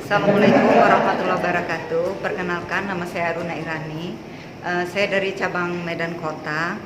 Assalamualaikum warahmatullahi wabarakatuh. Perkenalkan, nama saya Aruna Irani. Saya dari cabang Medan Kota.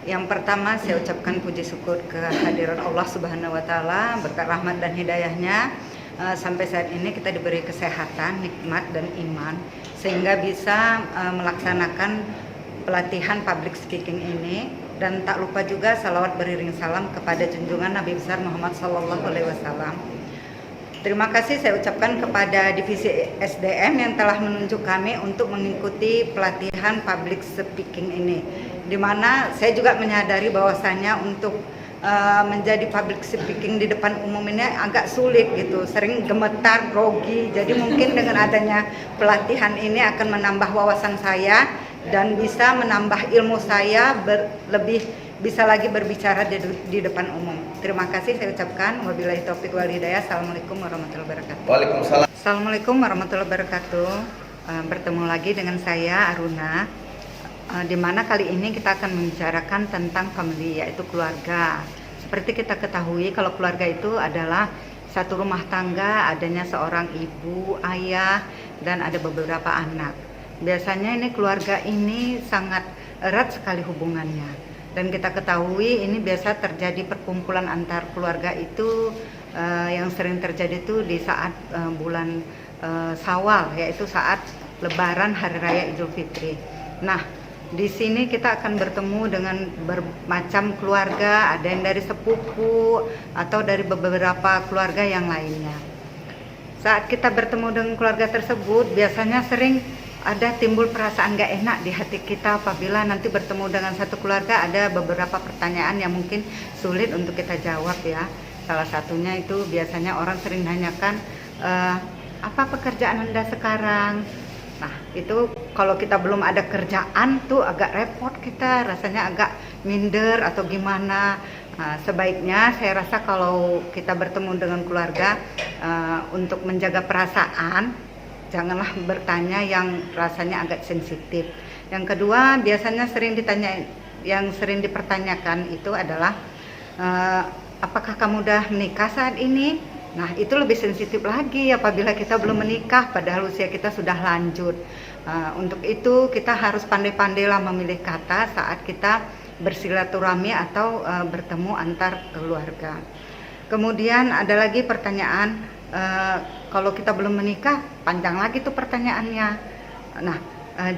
Yang pertama saya ucapkan puji syukur kehadiran Allah Subhanahu wa Ta'ala, berkat rahmat dan hidayahnya. Sampai saat ini kita diberi kesehatan, nikmat dan iman, sehingga bisa melaksanakan pelatihan public speaking ini. Dan tak lupa juga salawat beriring salam kepada junjungan Nabi besar Muhammad SAW. Terima kasih saya ucapkan kepada Divisi SDM yang telah menunjuk kami untuk mengikuti pelatihan public speaking ini, di mana saya juga menyadari bahwasannya untuk menjadi public speaking di depan umum ini agak sulit gitu, sering gemetar, grogi. Jadi mungkin dengan adanya pelatihan ini akan menambah wawasan saya dan bisa menambah ilmu saya lebih bisa lagi berbicara di depan umum. Terima kasih saya ucapkan. Wabillahi taufiq wal hidayah. Assalamualaikum warahmatullahi wabarakatuh. Waalaikumsalam. Assalamualaikum warahmatullahi wabarakatuh. Bertemu lagi dengan saya Aruna. Di mana kali ini kita akan membicarakan tentang family, yaitu keluarga. Seperti kita ketahui kalau keluarga itu adalah satu rumah tangga, adanya seorang ibu, ayah, dan ada beberapa anak. Biasanya ini keluarga ini sangat erat sekali hubungannya. Dan kita ketahui ini biasa terjadi perkumpulan antar keluarga itu yang sering terjadi itu di saat bulan Syawal, yaitu saat Lebaran Hari Raya Idul Fitri. Nah, di sini kita akan bertemu dengan bermacam keluarga, ada yang dari sepupu atau dari beberapa keluarga yang lainnya. Saat kita bertemu dengan keluarga tersebut, biasanya sering ada timbul perasaan gak enak di hati kita apabila nanti bertemu dengan satu keluarga. Ada beberapa pertanyaan yang mungkin sulit untuk kita jawab ya. Salah satunya itu biasanya orang sering nanyakan, apa pekerjaan Anda sekarang? Nah itu kalau kita belum ada kerjaan tuh agak repot, kita rasanya agak minder atau gimana. Sebaiknya saya rasa kalau kita bertemu dengan keluarga, untuk menjaga perasaan, janganlah bertanya yang rasanya agak sensitif. Yang kedua, biasanya yang sering dipertanyakan itu adalah apakah kamu udah menikah saat ini? Nah, itu lebih sensitif lagi apabila kita belum menikah padahal usia kita sudah lanjut. Untuk itu kita harus pandai-pandailah memilih kata saat kita bersilaturahmi atau bertemu antar keluarga. Kemudian ada lagi pertanyaan, kalau kita belum menikah, panjang lagi tuh pertanyaannya. Nah,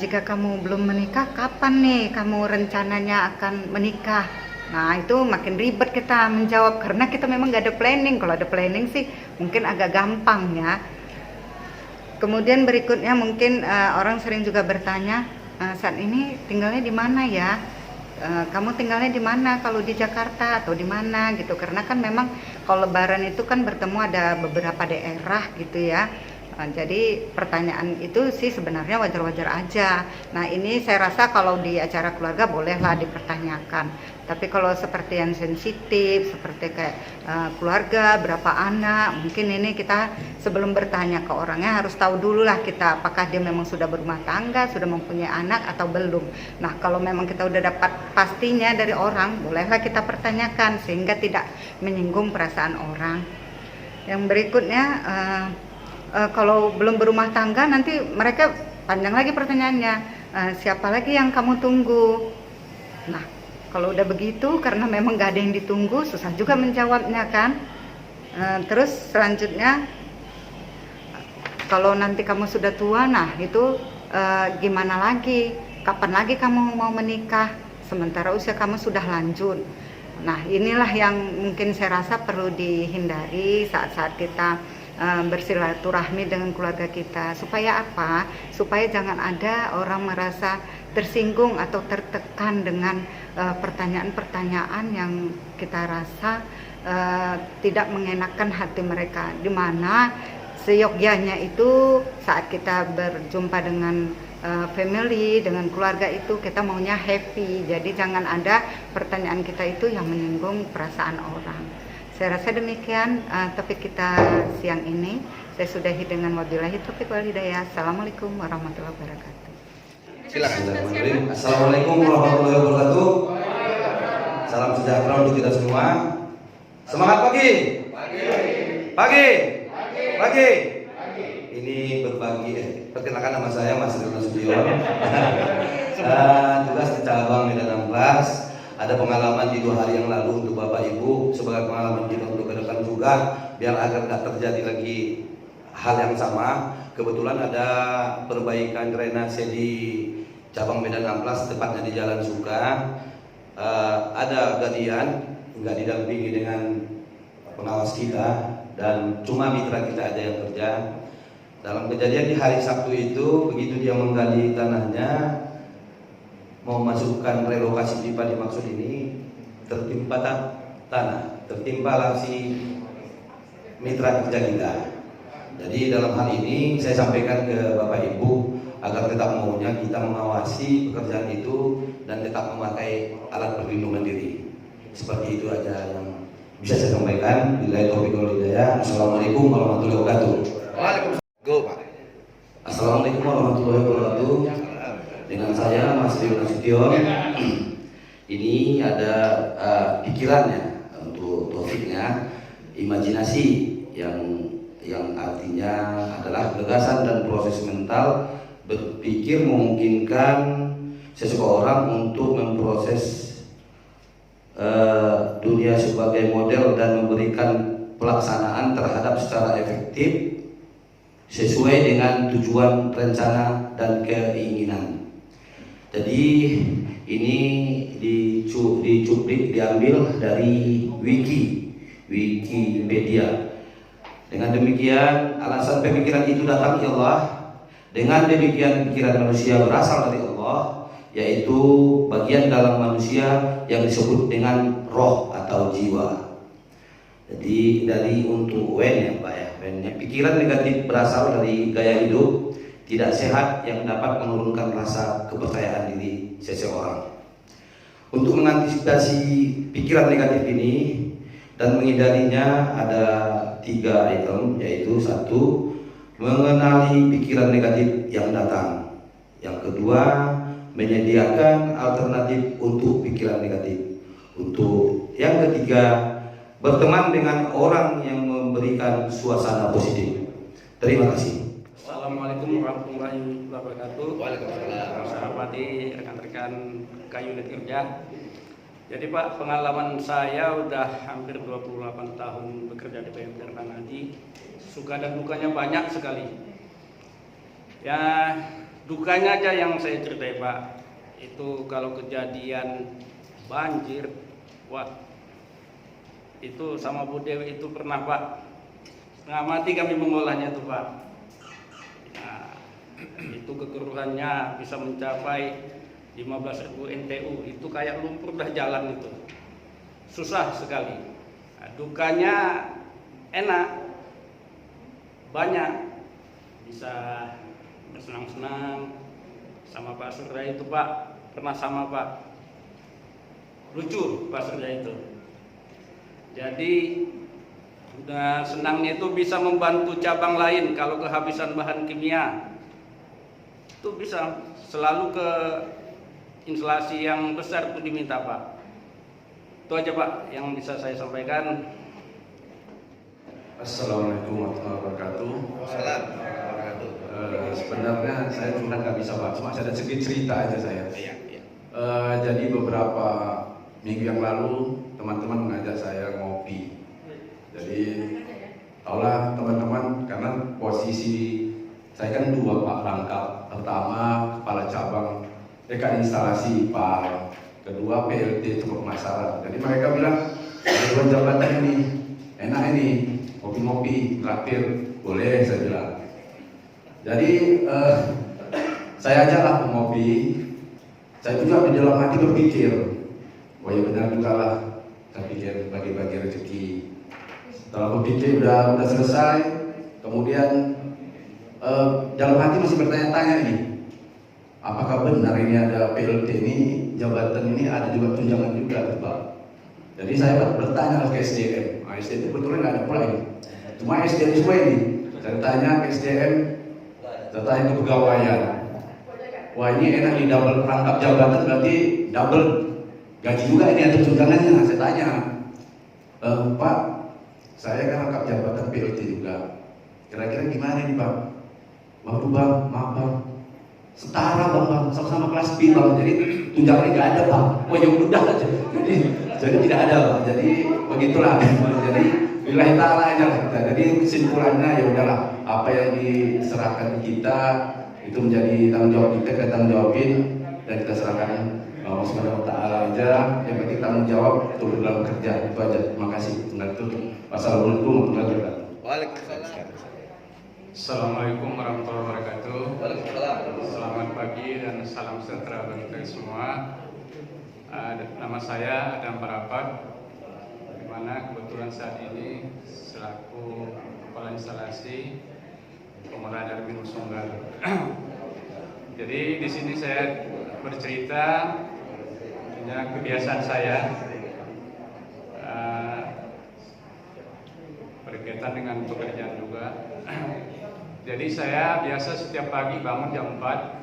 jika kamu belum menikah, kapan nih kamu rencananya akan menikah? Nah, itu makin ribet kita menjawab karena kita memang gak ada planning. Kalau ada planning sih mungkin agak gampang ya. Kemudian berikutnya mungkin orang sering juga bertanya, saat ini tinggalnya di mana ya? Kamu tinggalnya di mana, kalau di Jakarta atau di mana gitu, karena kan memang kalau Lebaran itu kan bertemu ada beberapa daerah gitu ya. Jadi pertanyaan itu sih sebenarnya wajar-wajar aja. Nah ini saya rasa kalau di acara keluarga bolehlah dipertanyakan. Tapi kalau seperti yang sensitif, seperti kayak keluarga, berapa anak, mungkin ini kita sebelum bertanya ke orangnya harus tahu dulu lah kita apakah dia memang sudah berumah tangga, sudah mempunyai anak atau belum. Nah kalau memang kita udah dapat pastinya dari orang, bolehlah kita pertanyakan sehingga tidak menyinggung perasaan orang. Yang berikutnya, kalau belum berumah tangga nanti mereka panjang lagi pertanyaannya, siapa lagi yang kamu tunggu? Nah kalau udah begitu, karena memang gak ada yang ditunggu, susah juga menjawabnya kan. Terus selanjutnya, kalau nanti kamu sudah tua, nah itu gimana lagi? Kapan lagi kamu mau menikah? Sementara usia kamu sudah lanjut. Nah inilah yang mungkin saya rasa perlu dihindari saat-saat kita bersilaturahmi dengan keluarga kita. Supaya apa? Supaya jangan ada orang merasa tersinggung atau tertekan dengan pertanyaan-pertanyaan yang kita rasa tidak mengenakan hati mereka. Dimana seyogyanya itu saat kita berjumpa dengan family, dengan keluarga itu kita maunya happy. Jadi jangan ada pertanyaan kita itu yang menyinggung perasaan orang. Saya rasa demikian topik kita siang ini. Saya sudahi dengan wabillahi taufiq wal hidayah. Assalamualaikum warahmatullahi wabarakatuh. Silakan. Assalamualaikum warahmatullahi wabarakatuh. Salam sejahtera untuk kita semua. Semangat pagi. Pagi. Pagi. Pagi. ini berbagi. Perkenalkan, nama saya Mas Rino Sution. Tugas di cabang Medan Amplas. Ada pengalaman di 2 hari yang lalu untuk Bapak Ibu, sebagai pengalaman kita untuk ke depan juga, biar agar tidak terjadi lagi hal yang sama. Kebetulan ada perbaikan drainase di cabang Medan Amplas, tepatnya di Jalan Suka. Ada gadian, nggak didampingi dengan pengawas kita, dan cuma mitra kita aja yang kerja. Dalam kejadian di hari Sabtu itu, begitu dia menggali tanahnya, mau masukkan relokasi pipa dimaksud ini, tertimpa tanah, tertimpa si mitra kerja kita. Jadi dalam hal ini saya sampaikan ke Bapak Ibu agar tetap maunya kita mengawasi pekerjaan itu dan tetap memakai alat perlindungan diri. Seperti itu aja yang bisa saya sampaikan. Billahi taufiq wal hidayah. Assalamualaikum warahmatullahi wabarakatuh. Waalaikumsalam. Go, Pak. Assalamualaikum warahmatullahi wabarakatuh. Dengan saya Mas Rino Sution. Ini ada pikirannya untuk topiknya imajinasi yang artinya adalah gagasan dan proses mental berpikir memungkinkan seseorang untuk memproses dunia sebagai model dan memberikan pelaksanaan terhadap secara efektif sesuai dengan tujuan, rencana, dan keinginan. Jadi ini diambil dari Wikipedia. Dengan demikian, alasan pemikiran itu datang dari Allah. Dengan demikian, pikiran manusia berasal dari Allah, yaitu bagian dalam manusia yang disebut dengan roh atau jiwa. Jadi dari untuk Wen ya Pak ya, Wennya, pikiran negatif berasal dari gaya hidup tidak sehat yang dapat menurunkan rasa kepercayaan diri seseorang. Untuk mengantisipasi pikiran negatif ini dan menghindarinya ada 3 item, yaitu 1, mengenali pikiran negatif yang datang. Yang kedua, menyediakan alternatif untuk pikiran negatif. Untuk yang ketiga, berteman dengan orang yang memberikan suasana positif. Terima kasih. Assalamualaikum warahmatullahi wabarakatuh. Waalaikumsalam. Sahabati rekan-rekan unit kerja. Jadi Pak, pengalaman saya udah hampir 28 tahun bekerja di PMT Haji. Suka dan dukanya banyak sekali. Ya, dukanya aja yang saya ceritai Pak. Itu kalau kejadian banjir, wah, itu sama Bu Dewi itu pernah Pak, setengah mati kami mengolahnya tuh Pak. Nah, itu kekeruhannya bisa mencapai 15.000 NTU, itu kayak lumpur dah jalan itu, susah sekali. Nah, dukanya enak, banyak, bisa bersenang-senang sama Pak Surya itu Pak, pernah sama Pak, lucu Pak Surya itu. Jadi udah senangnya itu bisa membantu cabang lain kalau kehabisan bahan kimia, itu bisa selalu ke instalasi yang besar itu diminta Pak. Itu aja Pak yang bisa saya sampaikan. Assalamualaikum warahmatullahi wabarakatuh. Sebenarnya saya cuma nggak bisa Pak, cuma ada sedikit cerita aja saya. Jadi beberapa minggu yang lalu teman-teman mengajak saya ngopi. Jadi taulah teman-teman, karena posisi saya kan 2 Pak rangkap. Pertama kepala cabang dekat instalasi PAL, kedua PLT untuk pemasaran. Jadi mereka bilang, ada 2 jabatan ini, enak ini, ngopi-ngopi, traktir, boleh saya bilang. Jadi saya ajaklah ngopi. Saya juga di dalam hati berpikir, oh ya benar juga lah, saya pikir bagi-bagi rezeki. Setelah berpikir udah selesai, kemudian dalam hati masih bertanya-tanya nih, apakah benar ini ada PLT ini, jabatan ini ada juga tunjangan juga Pak. Jadi saya bertanya ke SDM. SDM sebetulnya nggak ada pula ini, cuma SDM semua ini. Saya tanya ke SDM, saya tanya ke pegawaian. Wah ini enak di double rangkap jabatan, berarti double gaji juga ini, ada tunjangannya. Saya tanya, Pak, saya kan rangkap jabatan PLT juga. Kira-kira gimana nih Pak? waduh bang, maaf bang, setara bang, sama-sama kelas B bang, jadi tunjangannya nggak ada bang. Oh ya udah aja, jadi tidak ada bang. Jadi begitulah. Jadi billahi ta'ala aja lah kita. Jadi kesimpulannya ya udahlah, apa yang diserahkan kita itu menjadi tanggung jawab kita tanggung jawabin, dan kita serahkan Allah Subhanahu wa Ta'ala aja. Yang penting tanggung jawab turun dalam kerja, itu aja. Terima kasih. Wassalamualaikum warahmatullahi wabarakatuh. Waalaikumsalam. Assalamualaikum warahmatullahi wabarakatuh. Waalaikumsalam. Selamat pagi dan salam sejahtera bagi kita semua. Nama saya Adam Parapat, di mana kebetulan saat ini selaku kepala instalasi Pengolahan Air Minum Sunggal. Jadi di sini saya bercerita tentang kebiasaan saya berkaitan dengan pekerjaan juga. Jadi saya biasa setiap pagi bangun jam 4,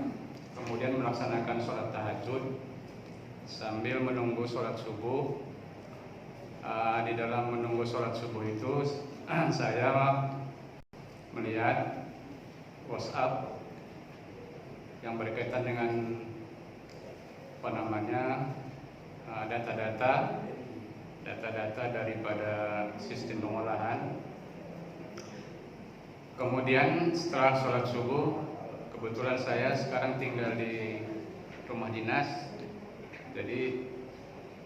kemudian melaksanakan sholat tahajud sambil menunggu sholat subuh. Di dalam menunggu sholat subuh itu saya melihat WhatsApp yang berkaitan dengan data-data daripada sistem pengolahan. Kemudian setelah sholat subuh, kebetulan saya sekarang tinggal di rumah dinas. Jadi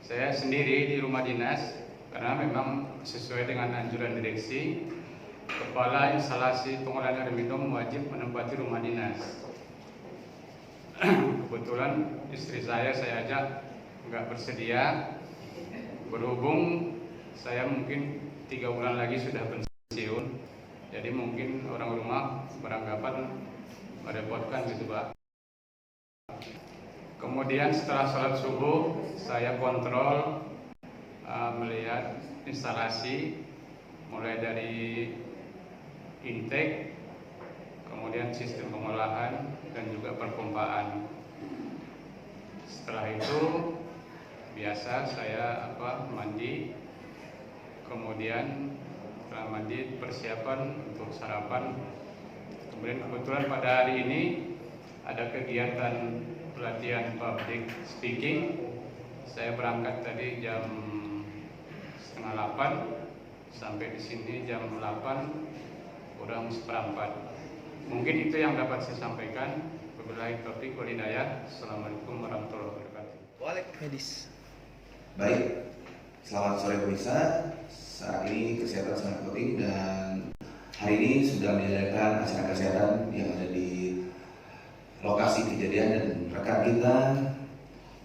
saya sendiri di rumah dinas karena memang sesuai dengan anjuran direksi, kepala instalasi pengolahan air minum wajib menempati rumah dinas. Kebetulan istri saya ajak nggak bersedia, berhubung saya mungkin 3 bulan lagi sudah pensiun, jadi mungkin orang rumah beranggapan merepotkan gitu Pak. Kemudian setelah sholat subuh saya kontrol melihat instalasi mulai dari intake, kemudian sistem pengolahan dan juga perpompaan. Setelah itu biasa saya mandi, kemudian setelah mandi persiapan untuk sarapan. Kemudian kebetulan pada hari ini ada kegiatan pelatihan public speaking. Saya berangkat tadi jam 7:30 sampai di sini jam 8:kurang 1/4. Mungkin itu yang dapat saya sampaikan. Wabillahi taufiq wal hidayah. Assalamualaikum warahmatullahi wabarakatuh. Waalaikumsalam. Baik, selamat sore pemirsa. Saat ini kesehatan sangat penting dan hari ini sudah menjalankan acara kesehatan yang ada di lokasi kejadian, dan rekan kita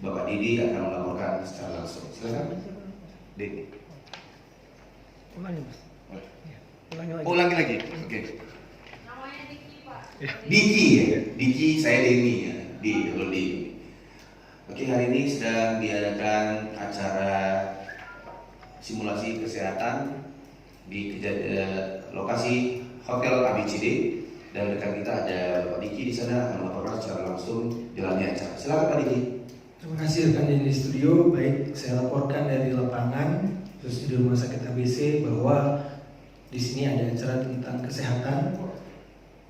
Bapak Didi akan melaporkan secara langsung. Silakan, Didi. Ulangi lagi. Oke. Namanya Diki, Pak. Diki ya, Diki saya Denny ya, di. Oke, hari ini sedang diadakan acara simulasi kesehatan di lokasi Hotel ABCD, dan rekan kita ada Pak Diki di sana akan melaporkan secara langsung jalannya acara. Silakan Pak Diki. Terima kasih rekan di studio. Baik, saya laporkan dari lapangan, khusus di Rumah Sakit ABC, bahwa di sini ada acara tentang kesehatan.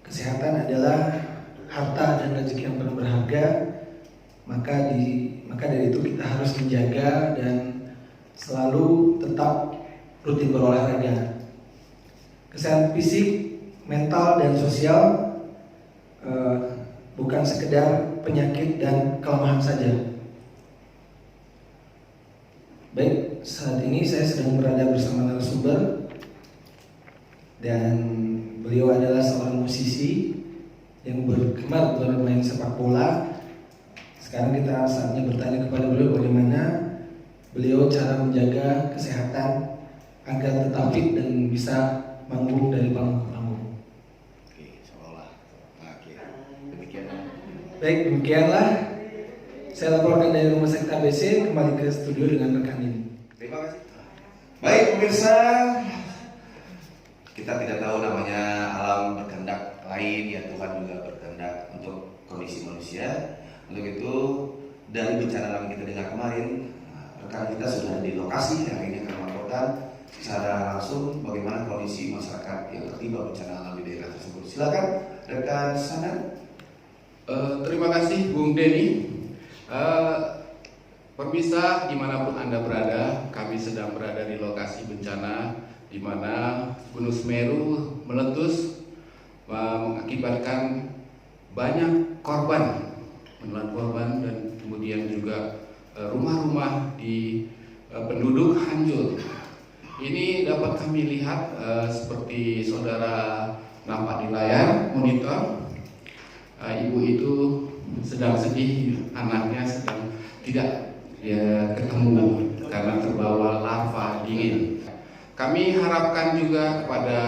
Kesehatan adalah harta dan rezeki yang paling berharga. Maka dari itu kita harus menjaga dan selalu tetap rutin berolahraga. Kesehatan fisik, mental, dan sosial bukan sekedar penyakit dan kelemahan saja. Baik, saat ini saya sedang berada bersama narasumber, dan beliau adalah seorang musisi yang bergemar bermain sepak bola. Sekarang kita saatnya bertanya kepada beliau bagaimana beliau cara menjaga kesehatan agar tetap fit dan bisa manggung dari panggung ke panggung. Oke, seolah. Oke. Demikian. Baik, demikianlah saya laporkan dari Rumah Sakit ABC, kembali ke studio dengan rekan ini. Terima kasih. Baik pemirsa, kita tidak tahu namanya alam berkehendak lain, ya Tuhan juga berkehendak untuk kondisi manusia. Untuk itu dari bencana alam kita dengar kemarin, rekan kita sudah di lokasi yang ini akan melaporkan secara langsung bagaimana kondisi masyarakat yang tertimpa bencana alam di daerah tersebut. Silakan Rekan sana. Terima kasih Bung Denny. Pemirsa dimanapun Anda berada, kami sedang berada di lokasi bencana di mana Gunung Semeru meletus mengakibatkan banyak korban, menelan korban, dan kemudian juga rumah-rumah di penduduk hancur. Ini dapat kami lihat seperti saudara nampak di layar monitor. Ibu itu sedang sedih, anaknya sedang tidak ketemu karena terbawa lava dingin. Kami harapkan juga kepada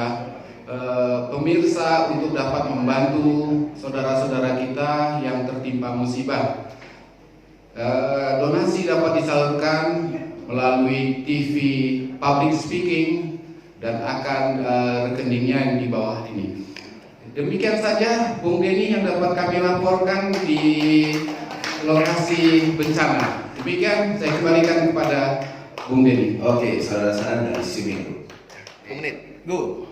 pemirsa untuk dapat membantu saudara-saudara kita yang tertimpa musibah. Donasi dapat disalurkan melalui TV public speaking dan akan rekeningnya yang di bawah ini. Demikian saja Bung Denny yang dapat kami laporkan di lokasi bencana. Demikian saya kembalikan kepada Bung Denny. Oke, saudara-saudara dari sini. 2 menit, go.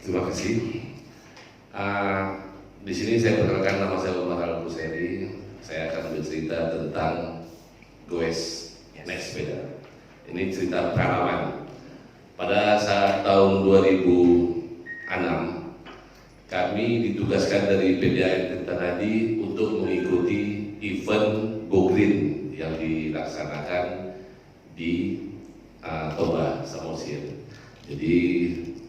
Terima kasih. Di sini saya perkenalkan, nama saya Umar Al-Buseri. Saya akan bercerita tentang goes naik sepeda. Ini cerita pengalaman. Pada saat tahun 2006, kami ditugaskan dari PDAM Tirtanadi untuk mengikuti event Go Green yang dilaksanakan di Toba, Samosir. Jadi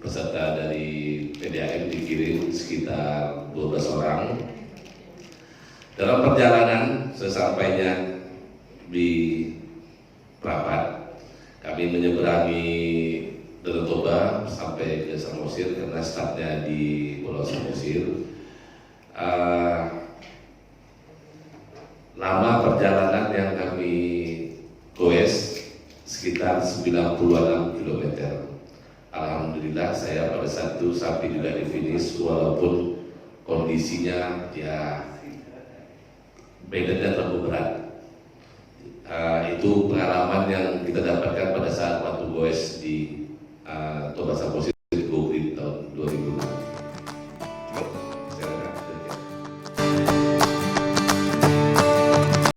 peserta dari PDAM dikirim sekitar 12 orang. Dalam perjalanan sesampainya di Prapat, kami menyeberangi Danau Toba sampai ke Samosir karena startnya di Pulau Samosir. Lama perjalanan yang kami goes sekitar 96 km. Alhamdulillah saya pada saat itu sampai juga di finish walaupun kondisinya ya medannya terlalu berat. Itu pengalaman yang kita dapatkan pada saat waktu goes di Toba Samosir.